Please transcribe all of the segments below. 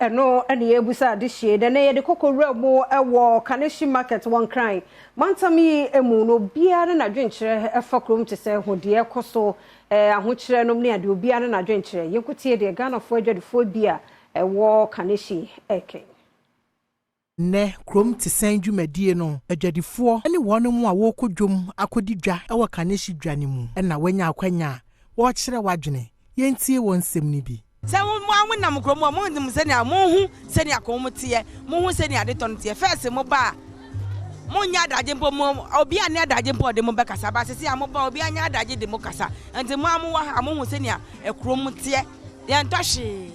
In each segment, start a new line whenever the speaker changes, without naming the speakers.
eno ene ebusa de hye de na ye de kokowura mu ewo Kaneshi market won kran mantami emu no biara na dwenkyere efa Kuro Mu Te Sen hode ekoso ahokyere no ne ade obiara na dwenkyere yenkotie de Ghana fo adwadefo bia ewo Kaneshi eke
ne Kuro Mu Te Sen dwumadie no adwadefo ene wonu mu a wokodwom akodi dwa ewo Kaneshi dwane mu na wanya akwanya wo kyere wadwene yentie won sem ni bi
se mo nam Kuro Mu mo ndim se ne amohu se ne akomu tie mo hu se ne ade ton tie first mo ba mo nya daje mpo mo obi ane daje mpo de mo be kasa ba sesi amo ba obi anya daje de mo kasa enti mo amu wa amohu se ne Kuro Mu tie ye ntoshi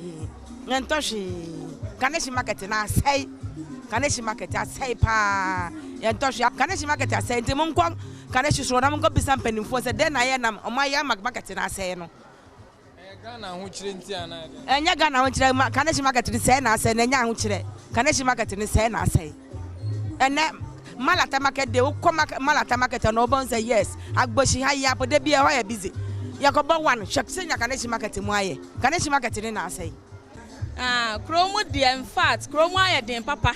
Kaneshi market na sei Kaneshi market asei pa ye ntoshi Kaneshi market asei enti mo nkwa Kaneshi so na mo go bisa mpanimfo se de na ye nam o ma ya market na asei no
Ghana ho kire nti ana
enya Ghana ho kire Kaneshi market ni sei na asei na enya ho kire Kaneshi market ni sei na asei ene Malata market de ukoma Malata market no bon say yes agboshi ha ya pode bia ho ya busy yakoba one shek se nya Kaneshi market mu aye Kaneshi market ni na asei
Kuro Mu de in fact Kuro Mu aye den papa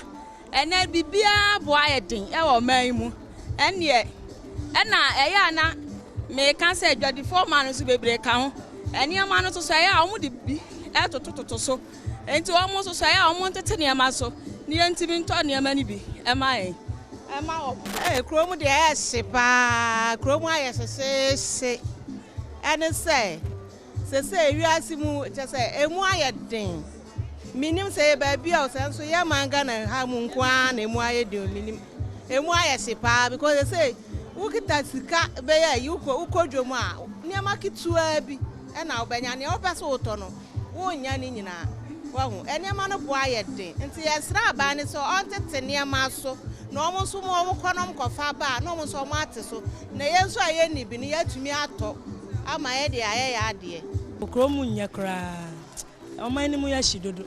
ene bibia bo aye den e wo man mu ene na eya na me kan say adwadefo man so bebre ka ho ene ma no so ya omu de bi e totototo so enti omu so ya omu tete ne ma so ne ntimi nto ne ma ni bi e ma e ma o
Kuro Mu de ese pa Kuro Mu aye se ene se wiase mu je se emu aye den minim se ba bia o senso ya manga na ha mu nkwa na emu aye den minim emu aye se pa because they say ukita sika be ya ukodwo mu a niam akitua bi e na obanya ne opese uto no wo nya ni nyina wa hu eniam no bo aye den nti yesra aba ni so on tete niam aso na omo so mo konom kofa ba na omo so mo ate so na yenso aye ni bi ni yatumi ato ama ye de aye ya ade
Kuro Mu nya kra o mani mu ya shidodo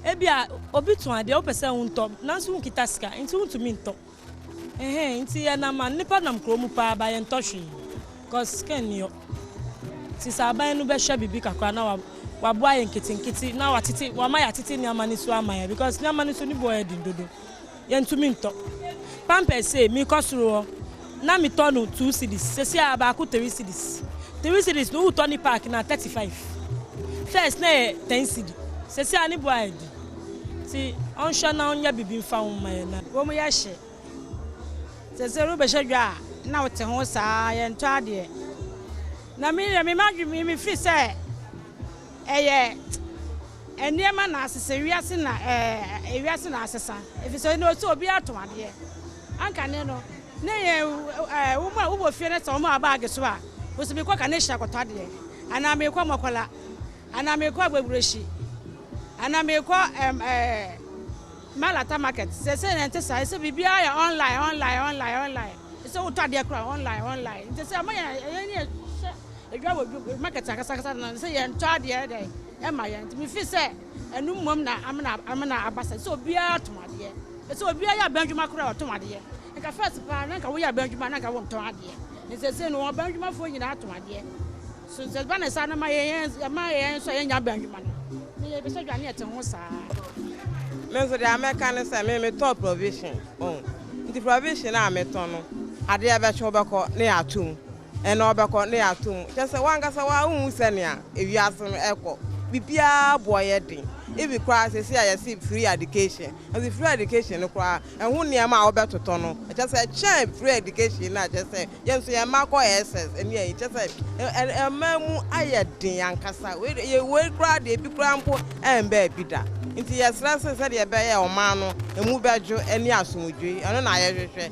ebia obi tun ade o pese unto nanso unkita sika nti untumi nto nti ya na man nipa nam Kuro Mu pa ba ye ntɔhwe cause ken yo ti saban no be hwe bibi kakra na wa boa ye nkitinkiti na wa titi wa ma ya titi ni amani so amaya because ni amani so ni boy din dodo ye ntumi nto pamper say mi kosuro na mi tonu 2 cedis sesi aba ku 3 cedis 3 cedis no utoni park na 35 first na 10 cedis sesi ani boy din si on sha na onya bibi mfa woma ye na
wo mu ya hye sesi ru be hwedwa na wote ho saa ye nto ade na mi madwi mi fi se eye eniema na asese wiase na wiase na asesa efi so no so obi ato ade anka ne no ne ye wo mo fie ne so mo abage so a wo se bi kwa Kaneshi akoto ade ana me kwa makola ana me kwa agbebureshi ana me kwa Malata market se ne ntesa se bibia ya online se wo to ade kra online ntesa amaya ye edwa wo market akasa na se ye nto ade dey e ma ye ntimi fi se enu mmom na amna abasa se obi atomade se obi ya banjuma kra atomade nka first pa na nka wo ya banjuma na nka wo nto ade se no banjuma fo nyina atomade so se ba na sa na ma ye so ye nya banjuma no ye be so dwa na ete ho sa
me so the American say me top provision the provision na me ton no ade ya be cho beko na atum ene obeko na atum kese wangasa wa hu senia ewiase no eko bibia boye din if class say I see free education and the free education no kwa ehun niam a obetoto no kese free education na kese yenso ye mako SS ene ye kese emamu aye din ankasa we kra de bi kra mpo emba bida nti yesra se de be ye o ma no emu bejo ene asomdwe eno na ye hwehwe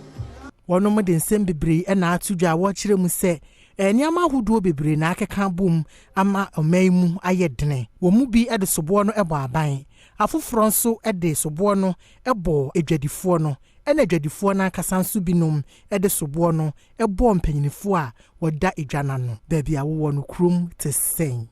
wono mo de nsem bebre na atudwa wo kire mu se eniama ahodo bebre na akeka bom ama omaimu ayedene wo mu bi ede sobo no ebo aban afoforo nso ede sobo no ebo edwadifo no ena edwadifo na akasa nso binom ede sobo no ebo mpanyinifo a woda edwana no baabi a wo no Kuro Mu Te Sen.